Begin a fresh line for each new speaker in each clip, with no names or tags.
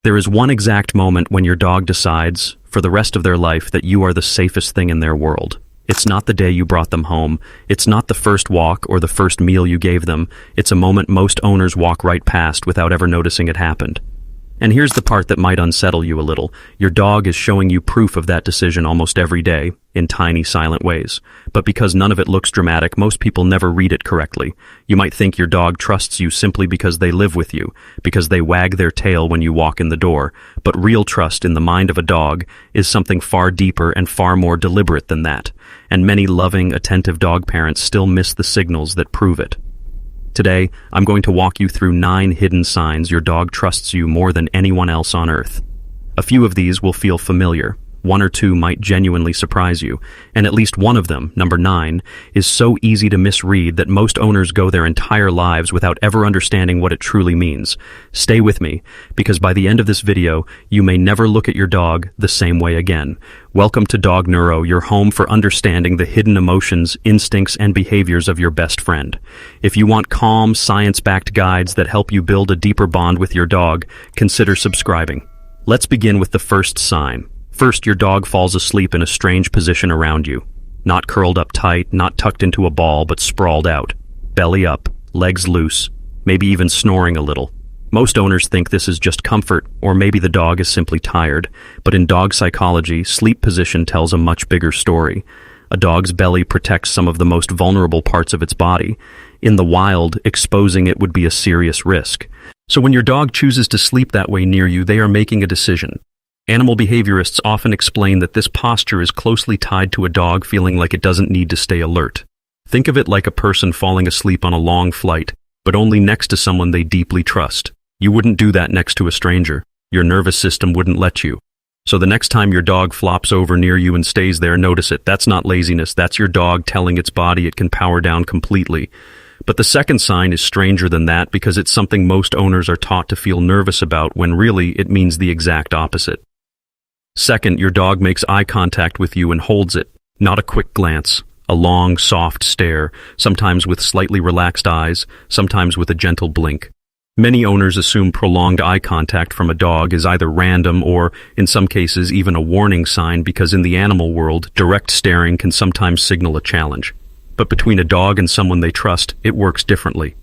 There is one exact moment when your dog decides, for the rest of their life, that you are the safest thing in their world. It's not the day you brought them home. It's not the first walk or the first meal you gave them. It's a moment most owners walk right past without ever noticing it happened. And here's the part that might unsettle you a little. Your dog is showing you proof of that decision almost every day, in tiny, silent ways. But because none of it looks dramatic, most people never read it correctly. You might think your dog trusts you simply because they live with you, because they wag their tail when you walk in the door. But real trust in the mind of a dog is something far deeper and far more deliberate than that. And many loving, attentive dog parents still miss the signals that prove it. Today, I'm going to walk you through 9 hidden signs your dog trusts you more than anyone else on earth. A few of these will feel familiar. 1 or 2 might genuinely surprise you, and at least one of them, number 9, is so easy to misread that most owners go their entire lives without ever understanding what it truly means. Stay with me, because by the end of this video, you may never look at your dog the same way again. Welcome to Dog Neuro, your home for understanding the hidden emotions, instincts, and behaviors of your best friend. If you want calm, science-backed guides that help you build a deeper bond with your dog, consider subscribing. Let's begin with the first sign. First, your dog falls asleep in a strange position around you. Not curled up tight, not tucked into a ball, but sprawled out. Belly up, legs loose, maybe even snoring a little. Most owners think this is just comfort, or maybe the dog is simply tired. But in dog psychology, sleep position tells a much bigger story. A dog's belly protects some of the most vulnerable parts of its body. In the wild, exposing it would be a serious risk. So when your dog chooses to sleep that way near you, they are making a decision. Animal behaviorists often explain that this posture is closely tied to a dog feeling like it doesn't need to stay alert. Think of it like a person falling asleep on a long flight, but only next to someone they deeply trust. You wouldn't do that next to a stranger. Your nervous system wouldn't let you. So the next time your dog flops over near you and stays there, notice it. That's not laziness. That's your dog telling its body it can power down completely. But the second sign is stranger than that because it's something most owners are taught to feel nervous about when really it means the exact opposite. Second, your dog makes eye contact with you and holds it. Not a quick glance, a long, soft stare, sometimes with slightly relaxed eyes, sometimes with a gentle blink. Many owners assume prolonged eye contact from a dog is either random or, in some cases, even a warning sign because in the animal world, direct staring can sometimes signal a challenge. But between a dog and someone they trust, it works differently.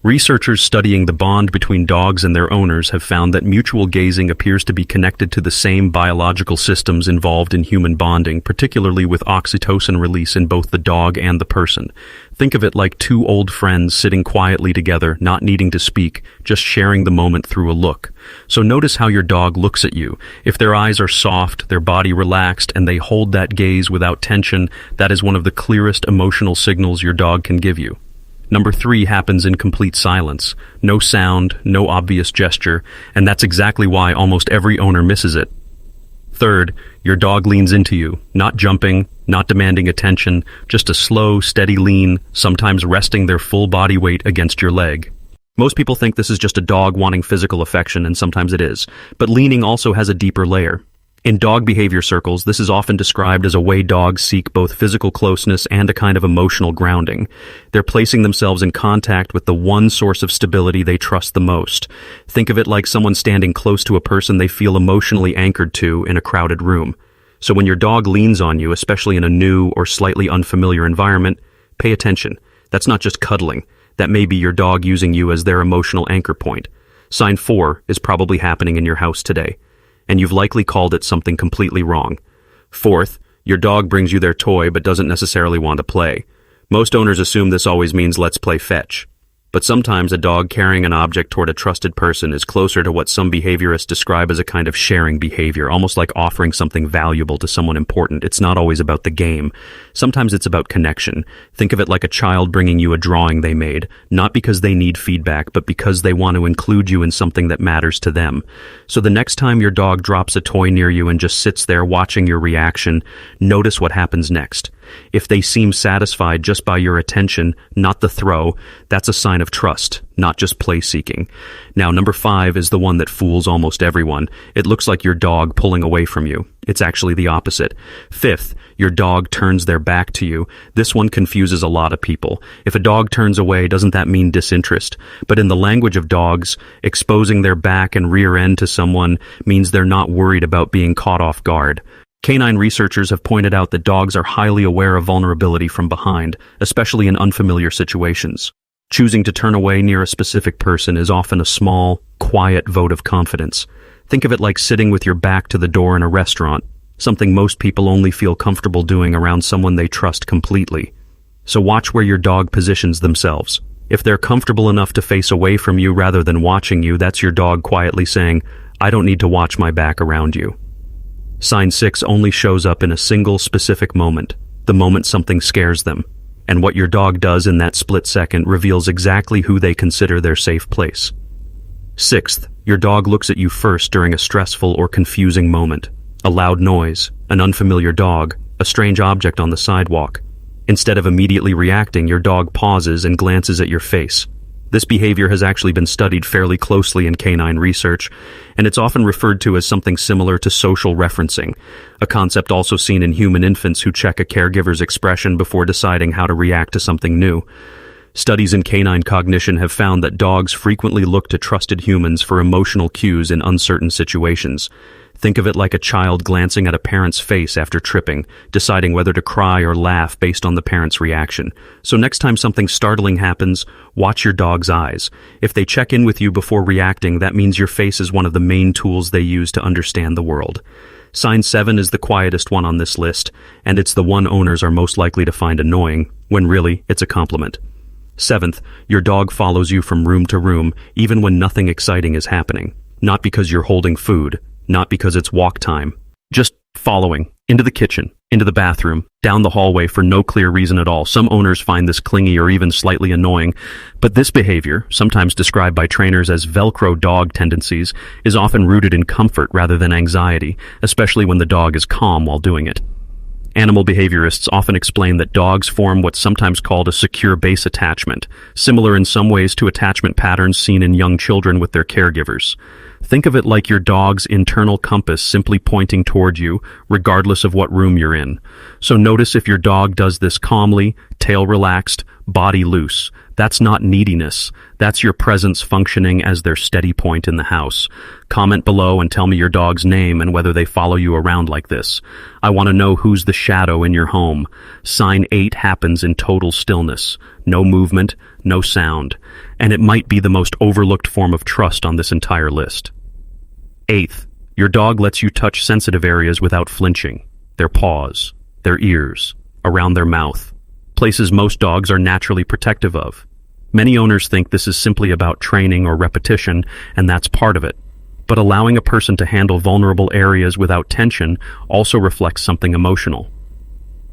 Researchers studying the bond between dogs and their owners have found that mutual gazing appears to be connected to the same biological systems involved in human bonding, particularly with oxytocin release in both the dog and the person. Think of it like 2 old friends sitting quietly together, not needing to speak, just sharing the moment through a look. So notice how your dog looks at you. If their eyes are soft, their body relaxed, and they hold that gaze without tension, that is one of the clearest emotional signals your dog can give you. Number 3 happens in complete silence. No sound, no obvious gesture, and that's exactly why almost every owner misses it. Third, your dog leans into you, not jumping, not demanding attention, just a slow, steady lean, sometimes resting their full body weight against your leg. Most people think this is just a dog wanting physical affection, and sometimes it is, but leaning also has a deeper layer. In dog behavior circles, this is often described as a way dogs seek both physical closeness and a kind of emotional grounding. They're placing themselves in contact with the one source of stability they trust the most. Think of it like someone standing close to a person they feel emotionally anchored to in a crowded room. So when your dog leans on you, especially in a new or slightly unfamiliar environment, pay attention. That's not just cuddling. That may be your dog using you as their emotional anchor point. Sign 4 is probably happening in your house today, and you've likely called it something completely wrong. Fourth, your dog brings you their toy but doesn't necessarily want to play. Most owners assume this always means let's play fetch. But sometimes a dog carrying an object toward a trusted person is closer to what some behaviorists describe as a kind of sharing behavior, almost like offering something valuable to someone important. It's not always about the game. Sometimes it's about connection. Think of it like a child bringing you a drawing they made, not because they need feedback, but because they want to include you in something that matters to them. So the next time your dog drops a toy near you and just sits there watching your reaction, notice what happens next. If they seem satisfied just by your attention, not the throw, that's a sign of trust, not just play seeking. Now, number 5 is the one that fools almost everyone. It looks like your dog pulling away from you. It's actually the opposite. 5th, your dog turns their back to you. This one confuses a lot of people. If a dog turns away, doesn't that mean disinterest? But in the language of dogs, exposing their back and rear end to someone means they're not worried about being caught off guard. Canine researchers have pointed out that dogs are highly aware of vulnerability from behind, especially in unfamiliar situations. Choosing to turn away near a specific person is often a small, quiet vote of confidence. Think of it like sitting with your back to the door in a restaurant, something most people only feel comfortable doing around someone they trust completely. So watch where your dog positions themselves. If they're comfortable enough to face away from you rather than watching you, that's your dog quietly saying, "I don't need to watch my back around you." Sign 6 only shows up in a single specific moment, the moment something scares them. And what your dog does in that split second reveals exactly who they consider their safe place. 6th, your dog looks at you first during a stressful or confusing moment. A loud noise, an unfamiliar dog, a strange object on the sidewalk. Instead of immediately reacting, your dog pauses and glances at your face. This behavior has actually been studied fairly closely in canine research, and it's often referred to as something similar to social referencing, a concept also seen in human infants who check a caregiver's expression before deciding how to react to something new. Studies in canine cognition have found that dogs frequently look to trusted humans for emotional cues in uncertain situations. Think of it like a child glancing at a parent's face after tripping, deciding whether to cry or laugh based on the parent's reaction. So next time something startling happens, watch your dog's eyes. If they check in with you before reacting, that means your face is one of the main tools they use to understand the world. Sign 7 is the quietest one on this list, and it's the one owners are most likely to find annoying, when really, it's a compliment. 7th, your dog follows you from room to room, even when nothing exciting is happening. Not because you're holding food, not because it's walk time. Just following, into the kitchen, into the bathroom, down the hallway for no clear reason at all. Some owners find this clingy or even slightly annoying, but this behavior, sometimes described by trainers as Velcro dog tendencies, is often rooted in comfort rather than anxiety, especially when the dog is calm while doing it. Animal behaviorists often explain that dogs form what's sometimes called a secure base attachment, similar in some ways to attachment patterns seen in young children with their caregivers. Think of it like your dog's internal compass simply pointing toward you, regardless of what room you're in. So notice if your dog does this calmly, tail relaxed, body loose. That's not neediness. That's your presence functioning as their steady point in the house. Comment below and tell me your dog's name and whether they follow you around like this. I want to know who's the shadow in your home. Sign 8 happens in total stillness. No movement, no sound. And it might be the most overlooked form of trust on this entire list. 8th, your dog lets you touch sensitive areas without flinching. Their paws, their ears, around their mouth. Places most dogs are naturally protective of. Many owners think this is simply about training or repetition, and that's part of it. But allowing a person to handle vulnerable areas without tension also reflects something emotional.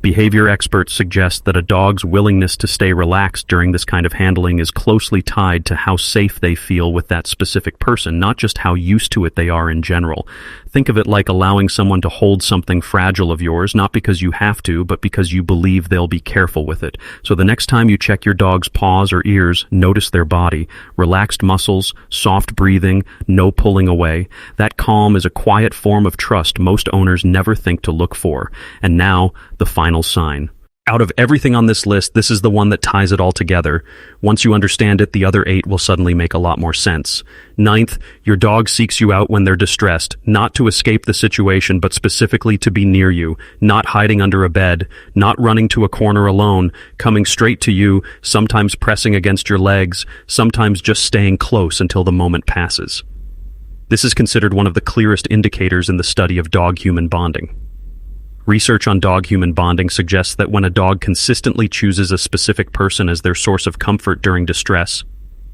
Behavior experts suggest that a dog's willingness to stay relaxed during this kind of handling is closely tied to how safe they feel with that specific person, not just how used to it they are in general. Think of it like allowing someone to hold something fragile of yours, not because you have to, but because you believe they'll be careful with it. So the next time you check your dog's paws or ears, notice their body. Relaxed muscles, soft breathing, no pulling away. That calm is a quiet form of trust most owners never think to look for. And now, the final sign. Out of everything on this list, this is the one that ties it all together. Once you understand it, the other 8 will suddenly make a lot more sense. 9th, your dog seeks you out when they're distressed, not to escape the situation, but specifically to be near you, not hiding under a bed, not running to a corner alone, coming straight to you, sometimes pressing against your legs, sometimes just staying close until the moment passes. This is considered one of the clearest indicators in the study of dog-human bonding. Research on dog-human bonding suggests that when a dog consistently chooses a specific person as their source of comfort during distress,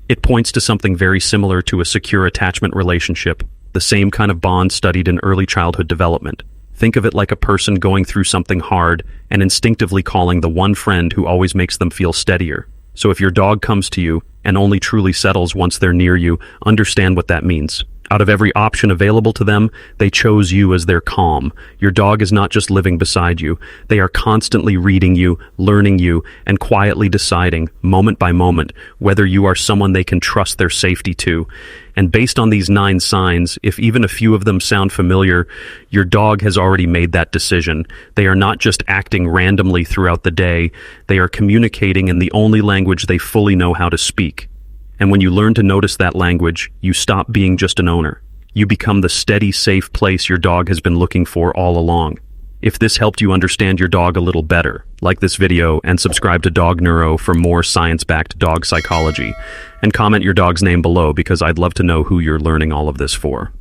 it points to something very similar to a secure attachment relationship, the same kind of bond studied in early childhood development. Think of it like a person going through something hard and instinctively calling the one friend who always makes them feel steadier. So if your dog comes to you and only truly settles once they're near you, understand what that means. Out of every option available to them, they chose you as their calm. Your dog is not just living beside you. They are constantly reading you, learning you, and quietly deciding, moment by moment, whether you are someone they can trust their safety to. And based on these 9 signs, if even a few of them sound familiar, your dog has already made that decision. They are not just acting randomly throughout the day. They are communicating in the only language they fully know how to speak. And when you learn to notice that language, you stop being just an owner. You become the steady, safe place your dog has been looking for all along. If this helped you understand your dog a little better, like this video and subscribe to Dog Neuro for more science-backed dog psychology. And comment your dog's name below because I'd love to know who you're learning all of this for.